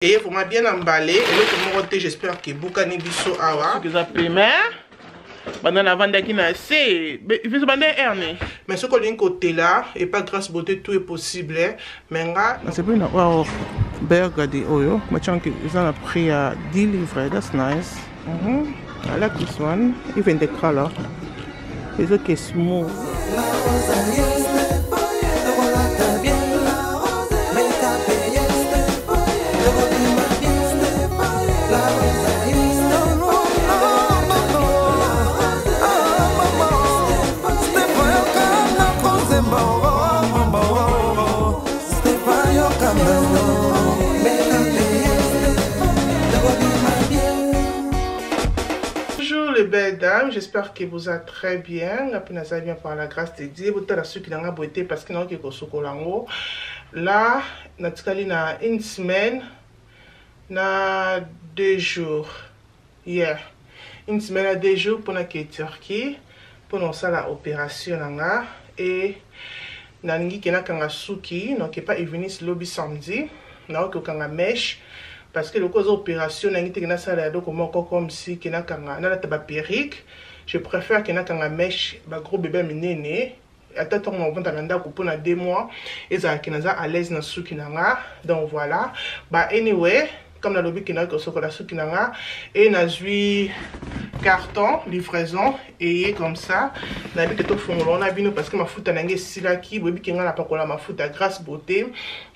Et vous m'avez bien emballé. Et le thé, j'espère que Boukani Bisso Awa. Ce que ça paiement. Pendant la vente qui n'a assez. Il faut se bander Ernie. Mais ce qu'on a côté là, et pas grâce beauté, tout est possible. Mais là, c'est pas une wow. Burger de Oyo. Mais tu ils ont pris à 10 livres. That's nice. I like this one. Even the color. It's okay, smooth. Bonjour les belles dames, j'espère que vous êtes très bien. La peine bien par la grâce de Dieu. Vous êtes ceux qui n'ont pas beauté parce que nous avons chocolat. Là, nous avons une semaine, na 2 jours. Yeah, une semaine à 2 jours pour la Turquie, pour nous faire l'opération et nangi kena kanga suki, donc pas venu ce lobby samedi, na ko kanga mèche. Parce que le cause opération nangi te kena sala do comme si kena kanga na ta ba perruque. Je préfère kena kanga mèche ba gros bébé minene. Attends on va t'anda ko pona 2 mois et ça kena za à l'aise na suki nanga. Donc voilà. Bah anyway, comme la lobby kena ko sokola suki nanga et na zui carton livraison et comme ça na bi que to fongolo na bino parce que ma futa nange silaki bobi kinga na pakola ma futa grâce beauté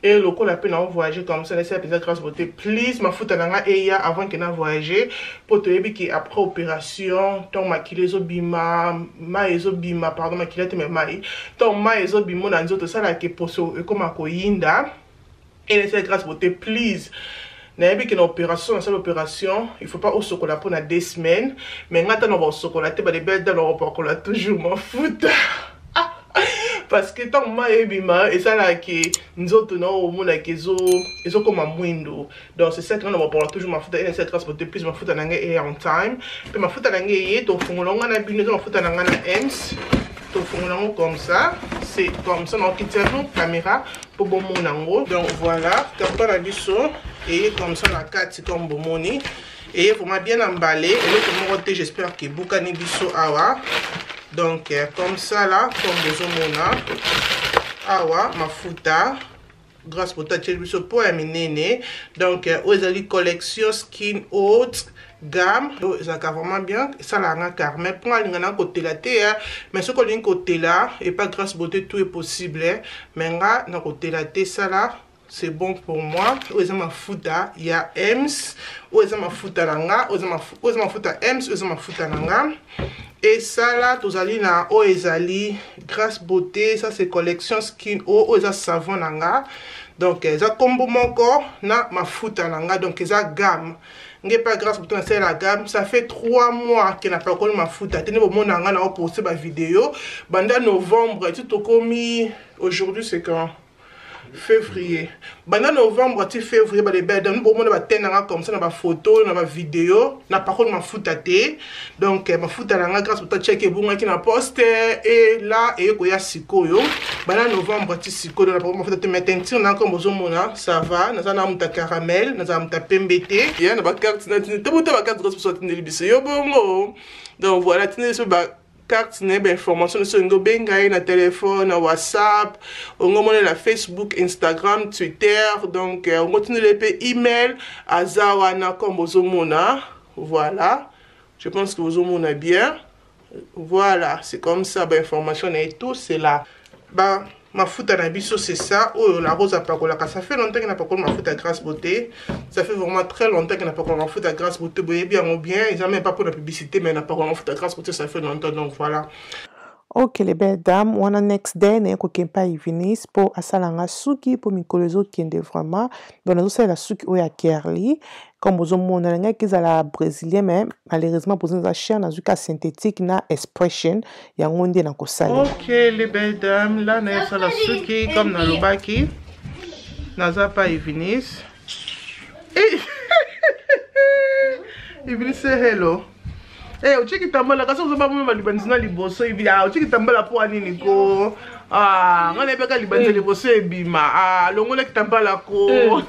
et le ko la peine en voyager comme ça laisser la grâce beauté please ma futa nanga et ya avant que na voyager pour te yebi qui après opération ton maquillage zo bima ma ezo bima pardon maquillage mais mai ton ma ezo bimo na nzoto sala ke poso e comme akoyinda et laisser grâce beauté please. N'ayez qu'une opération, une seule opération, il ne faut pas au chocolat pour 2 semaines. Mais quand on va au chocolat, les belles dans le toujours m'en foutent. Parce que tant que moi et ça là qui nous autres non au monde qui ils ont comme un window. Donc c'est ça que on va toujours m'en foutre et cette grâce pour te plus m'en foutre et on time. Puis m'en foutre et ton fond long on a bien m'en foutre ems. Ton fond long comme ça, c'est comme ça on quitte la caméra pour bon mon angle. Donc voilà, quand on a vu ça et comme ça la carte c'est comme bon money et vous m'avez bien emballé et le thé, j'espère que Boukani Bisso Awa. Donc comme ça là, comme des homona awa mafuta grâce pour ta biso pour aminene. Donc aux ali collection skin haute gamme, ça va vraiment bien. Ça là un carmel pour aller dans côté la terre, mais ce qu'on dit côté là et pas grâce beauté tout est possible. Mais là dans côté la terre ça là c'est bon pour moi. Oza mafuta ya ems, oza mafuta nanga, oza mafuta ems, oza mafuta nanga. Et ça là, tous allez na oezali grâce beauté, ça c'est collection skin oza savon nanga. Donc ça combo mon corps na mafuta nanga, donc ça gamme. N'est pas grâce beauté c'est la gamme, ça fait 3 mois qu'elle n'a pas connu mafuta. Tenez au monde nanga na poster ma vidéo. Banda novembre, tout commis aujourd'hui c'est quand février. Pendant novembre, février, les belles dames, nous avons des comme ça, dans photo, dans vidéo, n'a pas contre ma foot à thé. Donc, ma foot à la grâce pour ta checker bon qui n'a posté et là et quoi y a siko yo. Pendant novembre, tu siko dans la ma foot à thé maintenant, on a comme besoin ça va, nous avons ta caramel, nous avons ta pembete, il y a une carte, tu as carte grâce pour sortir de l'ibis yo bongo. Donc voilà, tu n'es pas carte information sur le bengai na téléphone, na WhatsApp, on a la Facebook, Instagram, Twitter, donc on continue les email à zawana comme bozomona. Voilà, je pense que bozomona bien. Voilà, c'est comme ça, information et tout, c'est là. Bah, ma foot à biso c'est ça. Oh, la rose à pacola. Ça fait longtemps qu'il n'a pas connu ma foot à grâce beauté. Ça fait vraiment très longtemps qu'il n'a pas connu ma foot à grâce beauté. Bien ou bien, ils n'ont même pas pour la publicité, mais il n'a pas connu ma foot à grâce beauté. Ça fait longtemps, donc voilà. Ok les belles dames, on a next day ne ko kempa ivinis pour asalanga suki pour mikolozo kende vraiment. Donc nous c'est la suki oya kerli. Comme vous avez dit, qu'ils la brésilienne, mais malheureusement, pour nous acheter un azuka synthétique na expression, il y a un des ok, les belles dames, là, nous avons la suki comme dans le baki. Nous n'avons pas Ivinis. Ivinis, c'est hello. Eh, o cheki tambala kasi uzoba mume malibanzina liboso ibia o cheki tambala po anini ko ngane beka libanzina liboso ebima longola kitambala ko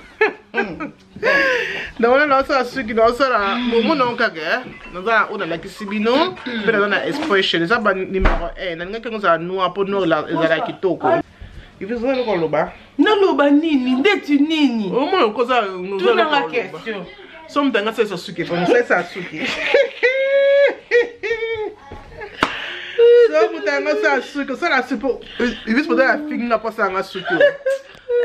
Donc on a ça suki dans ça là mon nom kage dans ça on a la kisibino mais dans la expression ça ba numéro 1 na ngaka ngoza noa po no la ezala kitoko il faut ça ko loba na loba nini ndetu nini au moins ko ça nous tout dans la question somme dans ça suki pour nous ça suki somme dans ça suki ça la support il veut pas la fille na pas ça nga suki.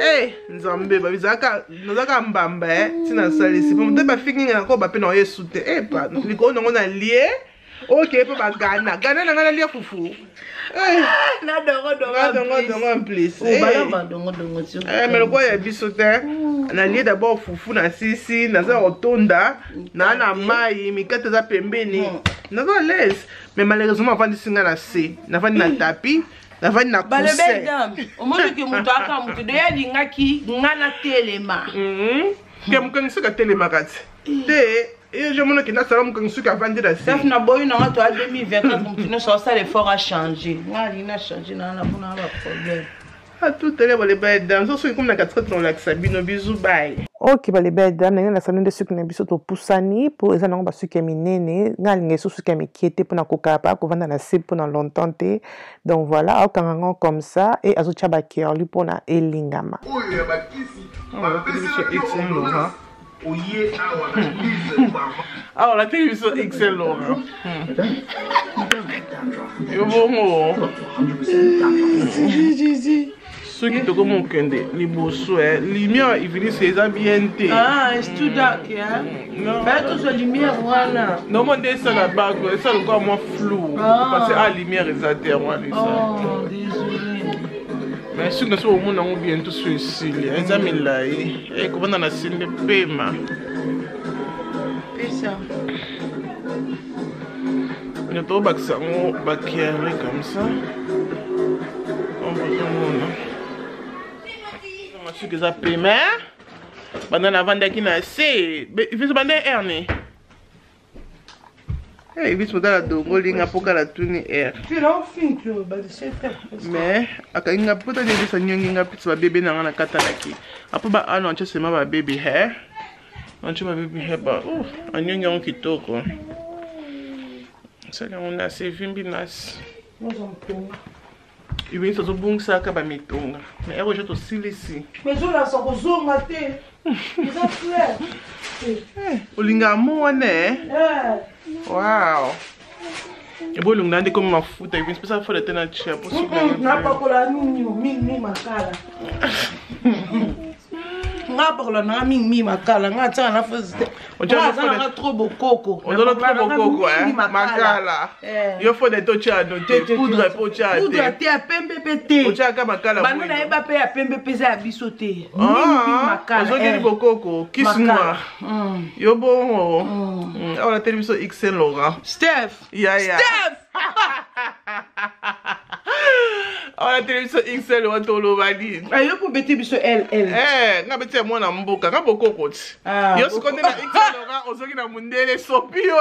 Eh, nzambe ba bizaka nozaka mbamba tina salisi po mde ba fikinga ko ba pe na yesute eh pa liko no na lié OK po ba gana na ngana lié fufu eh na dongo en plus eh ba dongo tu mais le quoi ya bisote na lié d'abord fufu na sisi na za otonda na mai mikate za pembeni na zo laisse mais malheureusement avant de singa na C na vandi na tapis na vandi na conseil. Bale dame, au moins que mutu aka mutu de ya lingaki ngana telema. Ke mukangi suka telema kati. Te et je montre que na sala mukangi suka vandi da si. Saf na boyu na ngato a 2024 mutu so ça l'effort a changé. Ngali na changé na bona ba problème. À tout à l'heure les belles dames, so so comme na 4 dans la Sabino bisou bye. Ok, les belles dames, na salon de sucre na biso to pusani pour eza nango ba sucre minene, ngali ngeso sucre mikiete pour na kokapa ko vanda na sip pour na longtemps te. Donc voilà, au kangango comme ça et azo chaba kerli pour na elingama. Oh ya ba kisi. On va faire XL Laurent. Oye ah la télévision XL Laurent. Yo bon. Ceux qui te comment kende liboso lumière ils finissent les ambientés ah c'est dark hein mais tout ce lumière voilà non moi ça la bague ça le quoi moi flou parce que ah lumière est moi ça oh désolé mais ceux qui sont au monde on bientôt sur ici les amis là et comment on a signé paiement c'est ça ne pas baxer on baquer comme ça on va ce que ça paiement pendant la vente qui n'a c'est il faut se bander erne eh il faut se bander la dongo linga poka la tuni air tu l'as fin que bah c'est mais aka inga pota de ça nyonga pizza bébé na na katanaki apo ba ano nche sema ba baby hair nche ba baby hair ba anyonga on kitoko ça on a c'est vimbi nas nous on peut il vient se bon ça ka ba mitonga mais ero je to silisi mais je la sens zonga te ils ont clair olinga mone wow et bon lunga ndi comme mafuta il vient ça faut le tenir chia pour soulever na pas pour la mi makala nga parla na mi makala nga tsa na fosite on a trop bokoko on donne trop bokoko makala yo faut des tocha noter poudre pocha poudre te a pembe pete pocha ka makala bana na eba pe ya pembe pese ya bisote mi makala on donne bokoko kisnoa yo bon on la télévision XL Laurent Steph Steph on la télévision XL on tolo bali ayo pour bete biso LL nga bete mwana mboka nga bokoko ti yo sikonde na XL Laurent ozoki na mundele sopio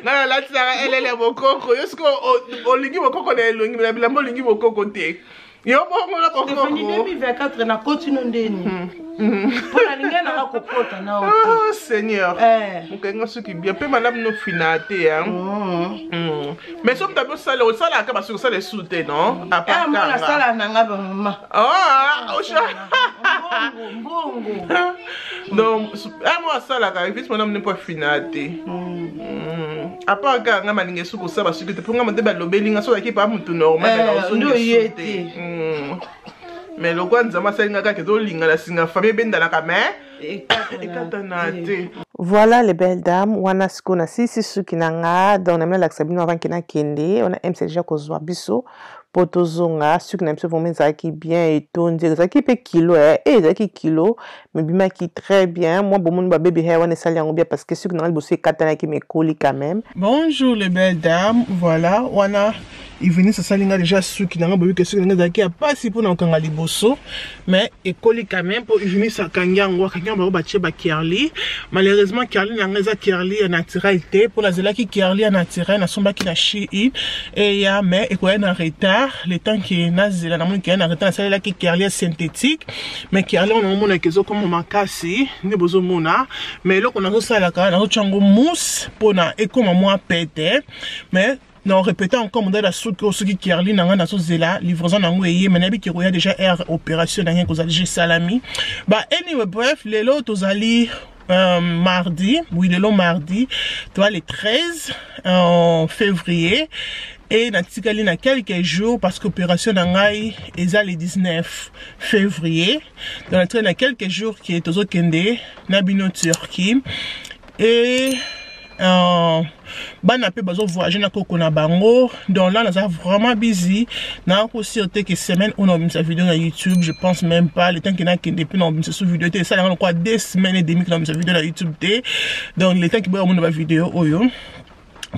nga la tsara LL bokoko yo siko olingi bokoko na elongi na bilambo olingi bokoko te yo bongo na bokoko Stéphanie 2024 na continue ndeni pour la linga na kokota na oh Seigneur mukenga soki bien pe madame no finate mais somme t'as ça le sala ka parce que ça les soute non à part moi la sala na nga ba maman bongo donc moi sala ka vite madame ne pas finate à part ka nga malinga suko ça parce que te ponga mate ba lobelinga so ki pa mutu normal na so ndo yete mais le quoi nzama salinga ka kezo linga la singa famille bendala ka mais voilà les belles dames wana sikona sisi suki nanga donc na la sabino avant kina kende on a MCG ko zwa biso potozonga suki na biso vraiment ça qui bien et ton dire ça qui peut kilo et ça qui kilo mais bima qui très bien moi bon mon ba baby hair wana sali yango bien parce que suki na bossé katana qui me colle quand même. Bonjour les belles dames, voilà wana Evening salinga déjà suki nanga boyo que suki nanga zaki a pas si pour na kanga liboso mais ekoli quand même pour Evening sakanyango kanyango ba batie ba Kerli. Malheureusement Kerli nanga za Kerli naturel te pour la zela ki Kerli naturel na somba ki na Shein et ya mais ekoya na retard le temps que na zela na moni ki na retard na ki Kerli synthétique mais Kerli on mona kezo comme makasi ne bozo mona mais là on a ça la ka na chango mousse pour na ekoma moi pété mais non, répétez encore, modèle la soupe au suki Kerli, n'a pas zela, livraison n'a pas eu, mais n'a pas eu déjà air opération, n'a rien que vous allez salami. Bah, anyway, bref, les lots, vous allez mardi, oui, le lot mardi, toi, les 13 février. Et na tikali na quelques jours parce que l'opération n'angai est le 19 février. Donc, on a quelques jours qui est au Kende, na bino Turquie. Et bana pe bazo voyager na koko na bango donc là on est vraiment busy na aussi que semaine on a mis sa vidéo na YouTube je pense même pas le temps qu'il a qui depuis on mis sa vidéo ça là quoi 2 semaines et demie qu'on a mis sa vidéo na YouTube donc le temps qu'il va on a vidéo oyo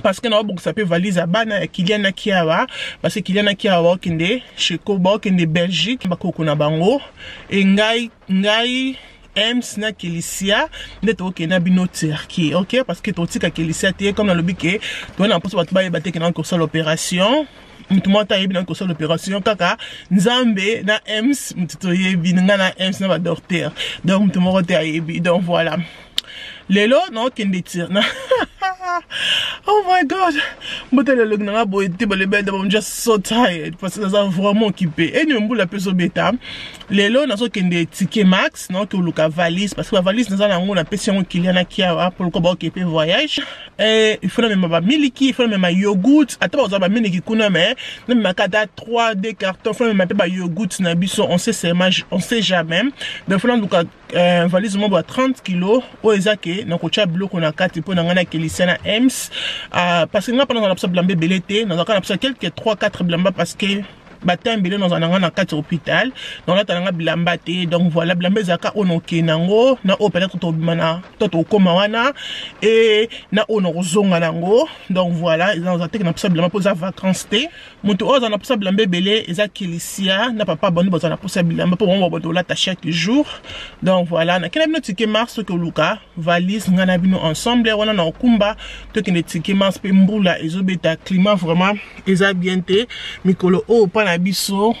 parce que na beaucoup ça peut valise à bana Kylian Akiawa parce que Kylian Akiawa kinde chez Kobo kinde Belgique ba koko na bango et ngai Ems na Kelicia neto ke na bino Turquie OK parce que totika Kelicia te comme dans le biké toi na poso batba yeba te ke na ko ça l'opération mutumo ta yebi na ko ça l'opération kaka nzambe na Ems mututo yebi nga na Ems na ba docteur donc mutumo te yebi donc voilà lelo non kende tir na oh my god but le na boy te ba le bed I'm just so tired parce que ça vraiment occupé et nous mbula peso beta lelo na so kende ticket max non que luka valise parce que la valise na za ngo na pesi ngo Kylian Akiawa pour ko ba occupé voyage et il faut même ba miliki il faut même yogurt ata ba za ba miliki kuna mais même makata 3 des cartons il faut même ba yogurt na biso on sait jamais mais faut luka valise mo ba 30 kg o ezake na ko cha bloco na kati pour na ngana Kelicia na Ems parce que nga pendant la blambé belete na ka na quelques 3-4 blamba parce que batin belé dans un 4 hôpital donc là t'as blamba té donc voilà blamba zaka ono kenango na o peut-être to bimana to koma wana et na ono zonga nango donc voilà ils ont attaqué na blamba pour sa vacances té mutu oza na blamba belé eza Kelicia na papa bonu boza na blamba pour on bodo là ta chaque jour donc voilà na kena bino ticket mars que luka valise ngana bino ensemble wana na okumba to kene ticket mars pe mbula ezobeta climat vraiment eza bien té mikolo o pa biso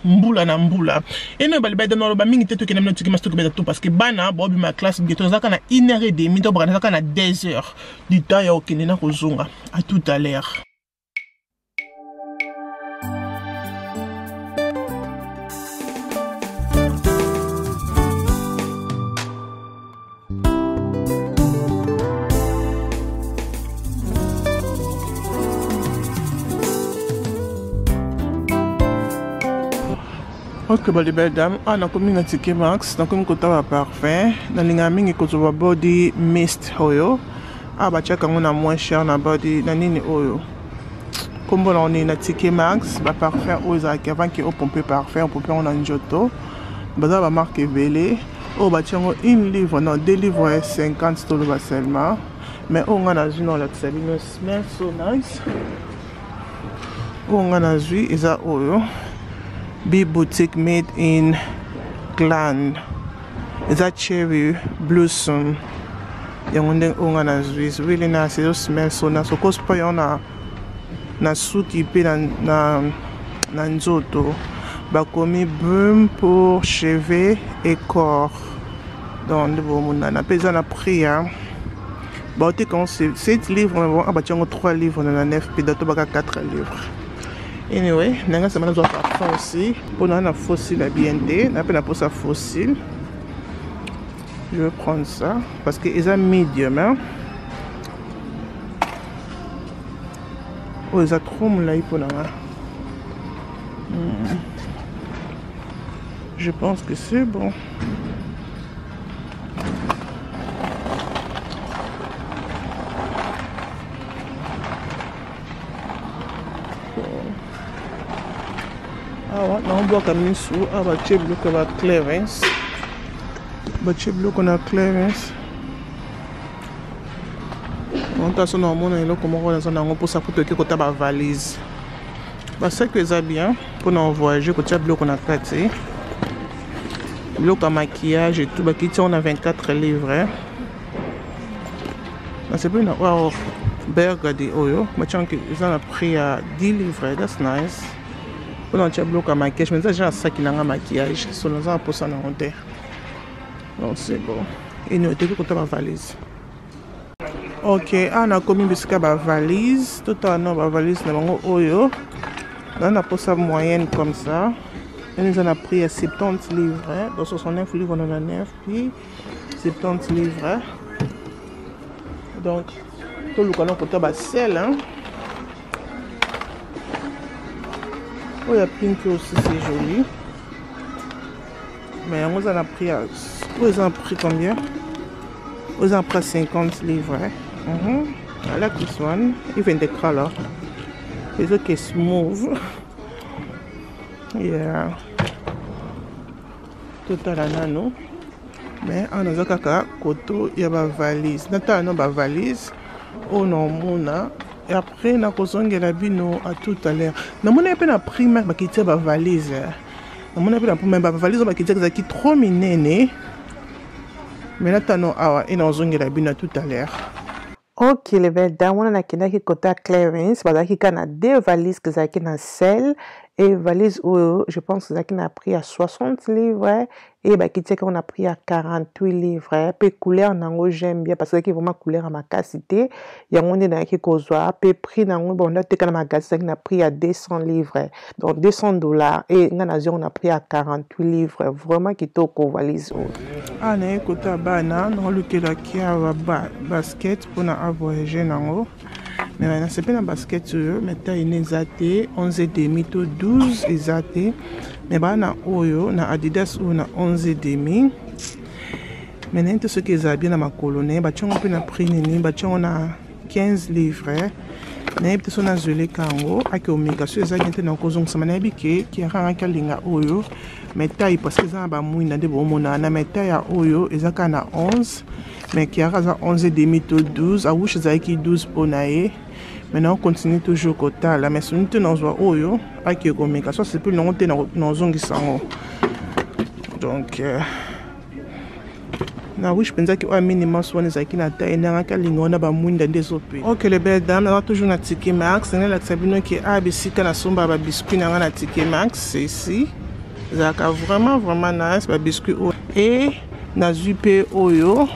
mbula na mbula et no bali bada no ba mingi te to ke na mino tikima to ke beta to parce que bana bo bi ma classe geto zaka na 1h30 to bana zaka na 2h du temps ya okende na kozonga à tout à l'heure. Ok, les belles dames, on a commis un ticket max, donc on a parfait. Dans les gamins, on a body mist oil. Ah, bah, check, on a moins cher na body, na nini oil. Comme on est un ticket max, bah, parfait, oil, avant qu'on pompe parfait, on pompe on a un joto. Bah, ça va marquer belé. Oh, bah, tiens, une livre, non, 2 livres, 50 $ seulement. Mais on a une, on a une smell so nice. On a une, is that oil. Be boutique made in Gland. Is that cherry blossom? It's really nice. It smells so nice. So cause pa yon na suki pe na nzoto. Bakomi brume pour cheveux et corps. Donc le bon na pesa na prix hein. Ba te quand c'est 7 livres on a bâti 3 livres na 9 pe dato baka 4 livres. Anyway, nanga ça m'a parfum aussi. Pour un fossile à BND, on appelle pour ça fossile. Je vais prendre ça parce que ils ont medium. Hein? Oh, ils ont trop moulay pour là. Je pense que c'est bon. Ah, on voit comme une sous. Ah, bah, tu bloques la clearance. Bah, tu bloques la clearance. On t'a son hormone et là, comment on a son pour ça pour que tu aies ta valise. ça que ça bien pour nous voyager côté bloc on a kati bloc à maquillage et tout bakiti on a 24 livres c'est bien wow burger de oyo machin que ils ont pris à 10 livres that's nice pour notre bloc à maquillage mais ça j'ai un sac qui n'a maquillage sur nous en pour ça en terre donc c'est bon et nous était côté ma valise. Ok, on a commis biscuit ma valise tout à ma valise na bango oyo on a posé moyenne comme ça et nous en a pris à 70 livres donc 69 livres on en a 9 puis 70 livres donc tout le canon côté bas sel hein oh il y a pink aussi c'est joli mais on en a pris à ils ont pris combien ils ont pris 50 livres I like this one even the color it's okay smooth yeah total nano mais on a kaka koto ya ba valise nata no ba valise oh non mona et après na kozongela bino à tout à l'heure na mona pe na primaire ba kitia ba valise na mona pe na primaire ba valise ba kitia qui trop minene mais nata no awa et na kozongela bino à tout à l'heure. Ok, les belles dames, on a qui côté clearance, parce qu'il y a deux valises que ça qui na sel et valise où je pense que ça qui n'a pris à 60 livres et bah qui qu'on a pris à 48 livres. Puis couleur nango j'aime bien parce que qui vraiment couleur à ma qualité. Il y a on est dans qui kozwa, puis prix nango bon là t'es ma magasin qui n'a pris à 200 livres. Donc $200 et on a pris à 48 livres. Vraiment qui toko valise. Ah na côté bana dans le là qui a basket pour na voyager nango. Mais maintenant c'est pas un basket mais t'as une exaté 11,5 to 12 exaté mais bah na oyo na Adidas ou na 11,5 maintenant tout ce qui est bien na ma colonne bah tu on peut na prix nini bah tu on a 15 livres mais peut-être on a gelé kango avec omega sur ça qui na kozong ça mana biki qui a kalinga oyo mais taille parce que ça ba muina de bon mona na mais taille oyo ezaka na 11 mais qui a 11,5 to 12 à ouche ça qui 12 pour naé. Maintenant on continue toujours côté là mais si nous tenons oyo avec omega ça c'est plus long dans zongi sango donc na wish penza ki o minimum soit les qui na taille na kalinga na ba mwinda ndezope. OK les belles dames on toujours na ticket max na la sabino qui a bisika na somba ba biscuit na ticket max c'est ici ça vraiment nice ba biscuit et na zupe oyo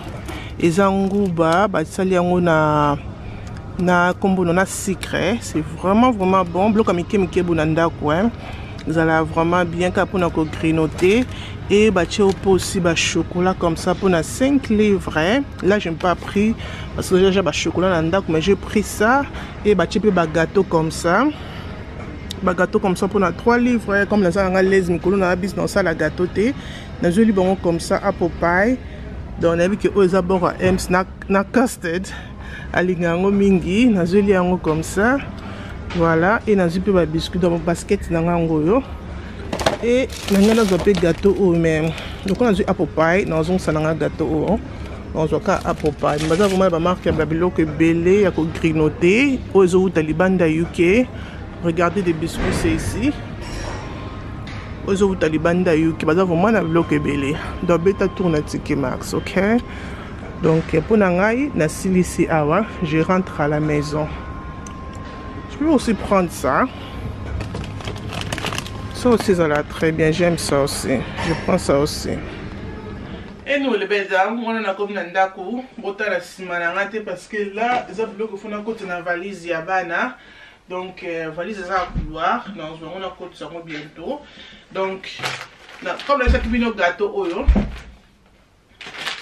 ezanguba ba sali yango na combo na secret c'est vraiment bon bloc comme mike bonanda quoi vous allez vraiment bien car pour na ko grignoter et ba tché aussi ba chocolat comme ça pour na 5 livres là j'ai pas pris parce que j'ai ba chocolat nanda mais j'ai pris ça et ba tché ba gâteau comme ça pour na 3 livres comme les anga les mikolo na bis dans ça la gâteau té na joli bon comme ça à Popeye donc on a vu que aux abords M snack na custard alingango mingi na joli yango comme ça voilà et na zupe ba biscuit dans basket na ngango yo et na ngana zope gâteau au même donc on a vu à Popeye na zong sananga gâteau on zo ka à Popeye mais vraiment ba marque ba biloko belé ya ko grignoter aux ou Talibanda UK regardez des biscuits c'est ici aux autres Talibanda qui va vraiment na bloqué belé donc beta tourne ticket max OK donc pour nangai na silisi awa je rentre à la maison je peux aussi prendre ça aussi ça là très bien j'aime ça aussi je prends ça aussi et nous les belles dames on a comme nandaku bota la simana ngate parce que là ça bloque faut na côté na valise ya bana. Donc, valise à couloir, on a côté ça bientôt. Donc, comme les qui viennent au gâteau,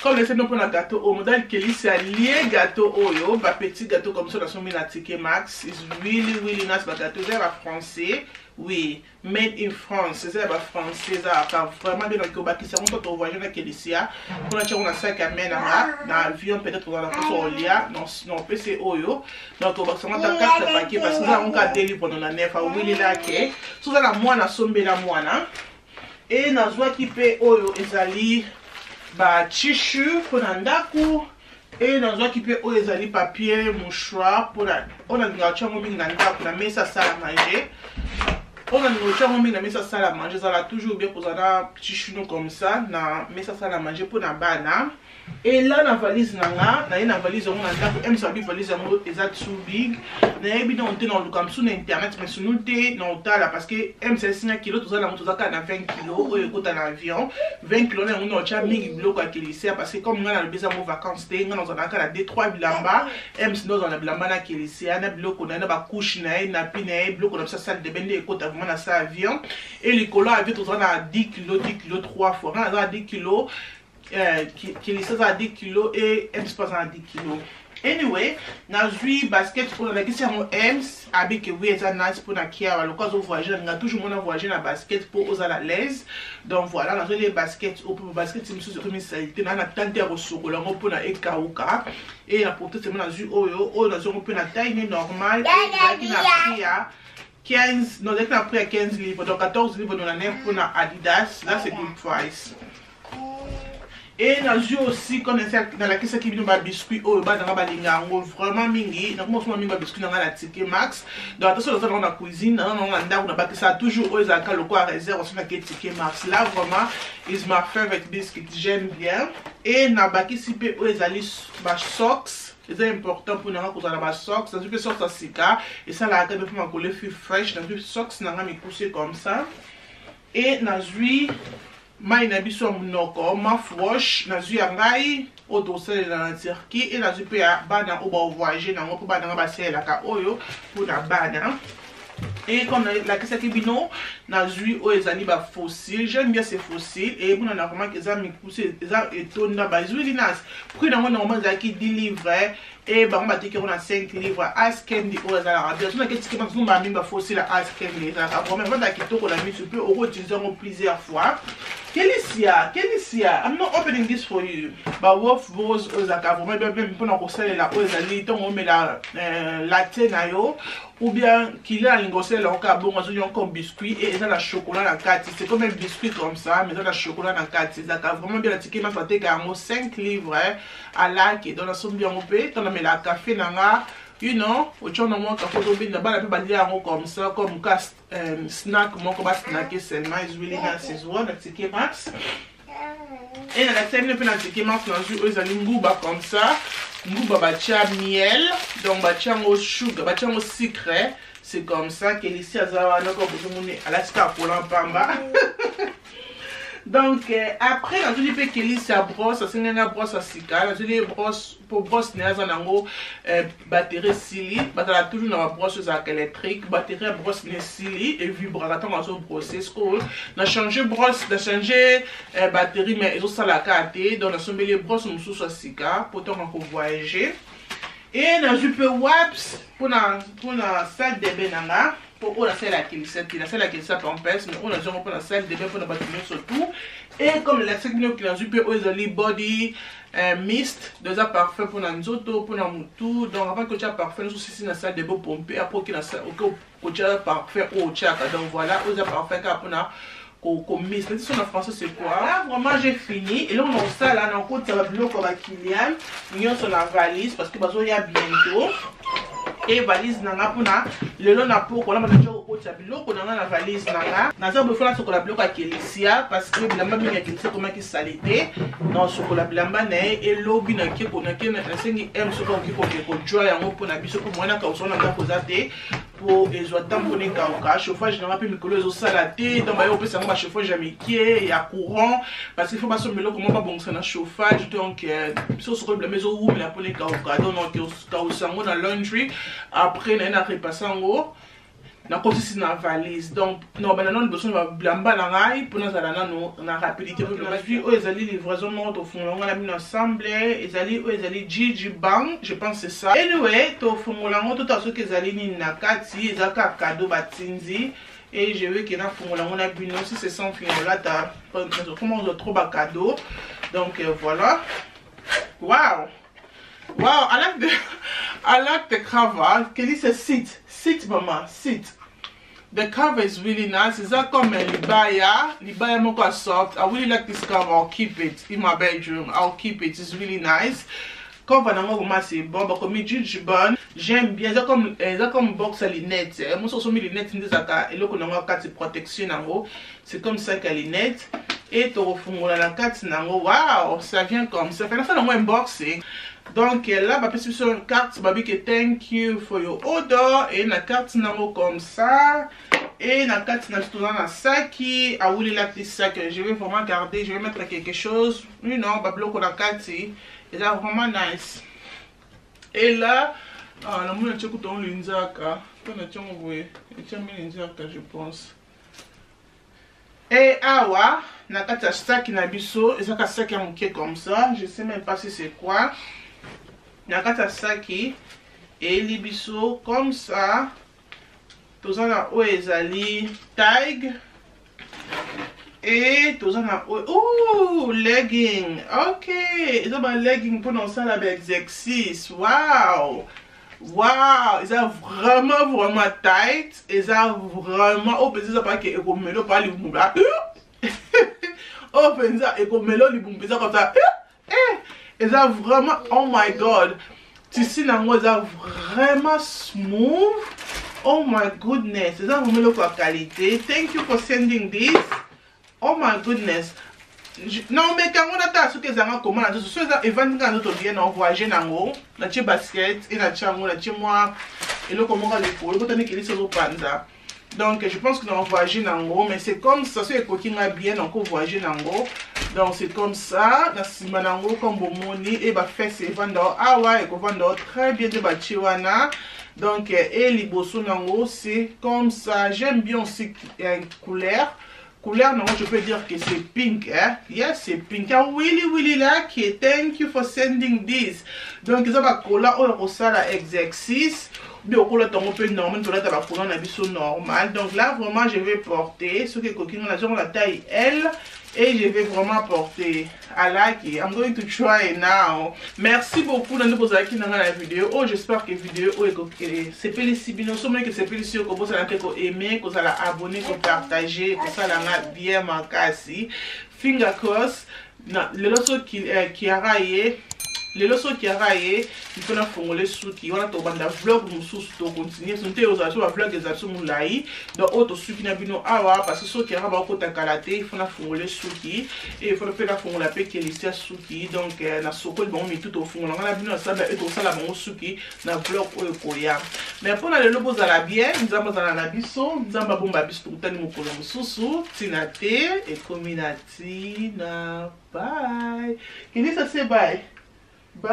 comme les gens pour un gâteau au modèle qui c'est lié gâteau oyo, petit gâteau comme ça dans son ticket max, is really nice gâteau c'est français, oui, made in France, c'est français ça vraiment bien donc au qui c'est on peut voyager avec Elicia, pour on a ça qui amène dans avion peut-être dans la au lia, non PC oyo, donc on va se mettre 4 paquets parce que ça on a délivrer pendant la neuf à oui là que tout ça la moine sombe la moine et na joie qui paie oyo ezali ba tissu pour nandaku et dans un qui peut les papier mouchoir pour la on a gâteau mobile nandaku na mais ça à manger On a nourriture, on met ça à manger, ça là toujours bien pour un petit chounou comme ça, na mais ça à manger pour na bana. Et là na valise nanga, na une valise on a ndako, même ça bi valise ngo eza too big. Na yebi na on te na lukam sur internet mais sur nous te na otala parce que M c'est 5 kg tout ça na moto zaka na 20 kg o ekota na avion. 20 kg na on cha mingi biloko akilisia parce que comme ngana beza mo vacances te ngana on a 2-3 bilamba, M c'est dans na bilamba na kilisia na biloko na ba couche na pina biloko na salle de bain ekota vraiment na ça avion. Et les colas avion tout ça na 10 kg 3 fois, na 10 kg qui est à 10 kg et M se passe à 10 kg. Anyway, na joué basket pour la question M avec oui c'est nice pour na kia à l'occasion voyager on a toujours mon voyager na basket pour aux à l'aise. Donc voilà, na joué les baskets au pour basket c'est monsieur comme ça il na na tante au chocolat pour na ekauka et la portée c'est na joué oh na joué on peut na taille normale qui na pris à 15 non dès qu'on a pris à 15 livres donc 14 livres dans la neige pour na Adidas là c'est good price. Et na joué aussi quand dans la caisse qui vient ba biscuit oh ba dans ba lingango vraiment mingi na comment mingi ba biscuit dans la ticket max donc attention dans la cuisine on a ndako na ba que ça toujours aux aka le quoi réserve sur la ticket max là vraiment is my favorite biscuit j'aime bien et na ba qui si pe aux ali ba socks c'est important pour nous cause la ba socks ça peut sortir sika et ça la ka be pour coller fil fresh na socks na mi pousser comme ça et na joué mai na biso monoko mouthwash na zui ngai o dosel na Turquie et na zui pe bana o ba voyager na ngo bana ba sela ka oyo pour na bana. Et comme la question qui bino na zui o ezali ba fossile, j'aime bien ces fossiles et bon na vraiment que ça mi pousser ça etonda ba zui linas prix na normalement za ki 10 livres et ba on ba te que on a 5 livres ask candy o ezala radio so na que tu que ba mi ba fossile ask candy ça vraiment va ki to ko la mi tu peux o utiliser plusieurs fois. Kelicia, I'm not opening this for you. But Wolf Rose Ozaka, vous m'avez bien pour nous conseiller la Ozali, donc on met la latte nayo, ou bien qu'il a l'ingosel là encore bon, on a comme biscuit et ça la chocolat la carte. C'est comme un biscuit comme ça, mais ça la chocolat la carte. C'est ça vraiment bien la ticket m'a fait carrément 5 livres à la qui dans la somme bien opé, on a mis la café nanga. You know, au chon na moi quand on vient là-bas, on peut en comme ça, comme cast snack, moi comme snacker seulement, is really nice as well, la ticket max. Et dans la scène, on peut la ticket max, on a joué aux alingouba comme ça, ngouba bacha miel, donc bacha au sugar, bacha au sucre, c'est comme ça que ici à Zawa, on a comme à la star pour l'empamba. Donc après la jolie pe keli sa brosse ça c'est une brosse à sika la jolie brosse pour brosse néa nango batterie sili batala toujours dans la brosse électrique batterie brosse né sili et vibrateur dans son process ko na changer brosse na changer batterie mais ils ont ça la carte donc na sombeli brosse mususu à sika pour tant qu'on voyager et na jupe waps pour na salle de bain nanga on a fait la kilisa pampers mais on a jamais pour la salle de bain pour ne pas tenir surtout et comme la section qui a joué aux ali body mist deux parfum pour nzoto pour na mutu donc avant que tu as parfum nous aussi dans la salle de bain pomper après que la salle que tu as parfum au tchaka donc voilà aux parfum pour na comme mist mais en français c'est quoi là vraiment j'ai fini et là on a ça là on compte ça va bloquer comme Kylian nous sur la valise parce que il y a bientôt et valise nanga puna lelo na poko la matacho ko tsa biloko nanga na valise nanga naza bofala sokola biloko ya Kelicia parce que bilamba mingi ya Kelicia comment ki salite non sokola bilamba na et lobi na ki ko na ki na sengi m soko ki ko joy yango pona biso ko mwana ka usona nga ko zate pour ezwa tampone ka ka chauffage na pe mikolo ezo salate donc ba yo pesa nga chauffage ya mikie ya courant parce qu'il faut pas sommer comment pas bon ça na chauffage donc biso soko bilamba ezo wu la pone ka donc ka usango na laundry. Après, on a repassé en haut. On a continué dans la valise. Donc, nous avons besoin de blamba dans la pour nous aller dans rapidité. Nous avons vu où ils allaient livraison au fond. On a mis ensemble. Ils allaient Gigi Bang. Je pense que c'est ça. Anyway, au fond, tout à ce qu'ils allaient ni nakati. Ils allaient cadeau batinzi. Et je veux qu'il y ait un fond. On a vu aussi c'est sans fin. Là, comment on a trop de cadeaux. Donc, voilà. Wow! Wow, I like the cover. Kelly says sit mama, sit. The cover is really nice. It's not comme Libaya mocha soft. I really like this cover. I'll keep it in my bedroom. I'll keep it. It's really nice. Quand vraiment c'est bon, comme jujubon, j'aime bien. C'est comme box à lunettes. Moi, ce sont mes lunettes, et là, on a une protection. C'est comme ça qu'à lunettes. Et tu refais la carte, waouh, ça vient comme ça. Fait ça, un unboxing. Donc là, je vais sur une carte, je vais thank you for your order. Et la carte, comme ça. Et la carte, je vais dans un sac. Ah oui, la petite sac, je vais vraiment garder, je vais mettre quelque chose. Non, je vais bloquer la carte. C'est vraiment nice. Et là, on a un petit linzaka. Je pense. Et awa, na kati ya sac na biso, eza ka sac ya moke comme ça, je sais même pas si c'est quoi. Na kati ya sac et li biso comme ça. Tozana o ezali tag. Et tozana o legging. OK, eza ba legging pour non ça la exercice. Wow. Wow, ils sont vraiment tight. Ils sont vraiment au petit pas que ekomelo pas les boumba. Au petit ekomelo les boumba comme ça. Ils sont vraiment, oh my god. Tissu nango ils sont vraiment smooth. Oh my goodness, ils sont vraiment de qualité. Thank you for sending this. Oh my goodness. Non mais quand on a ce que ça a comment là ce que event quand nous bien on voyager nango na chi basket et na chango na chi moi et le comment les pour le botanique il se panda. Donc je pense que nous voyager nango mais c'est comme ça c'est coquine bien encore voyager nango. Donc c'est comme ça na sima nango comme bomoni et ba faire c'est vendre ah ouais et vendre très bien de bachiwana. Donc et liboso nango c'est comme ça, j'aime bien aussi une couleur. Couleur, non, je peux dire que c'est pink, hein? Yes, c'est pink. I really like it. Thank you for sending this. Donc, ça va coller au la exercice. Mais au coller ton peu normal, tu vas coller un habit normal. Donc là, vraiment, je vais porter ce que coquine on a la taille L. Et je vais vraiment porter. I like it. I'm going to try it now. Merci beaucoup de nous poser dans la vidéo. Oh, j'espère que la vidéo c'est félicité. Nous sommes que c'est félicité que vous allez aimer, que vous allez abonner, que vous partagez, que ça l'a bien marqué. Finger cross. Le loso qui a raillé. Les leçons qui a raillé, il faut la formuler sous qui on a tobanda vlog nous sous to continuer son théo za sur vlog za sur moulai donc auto sous qui n'a bino awa parce que ceux qui a ba ko takalate il faut la formuler sous qui et il faut faire la formule pe qui est sous qui donc na soko bon mi tout au fond on a bino ça et tout ça la bon sous qui na vlog ko ya mais pour le lobo za la bien nous avons za na biso nous avons bomba biso tani mokolo mususu tinate et community na bye. Qui dit ça c'est bye. Bye.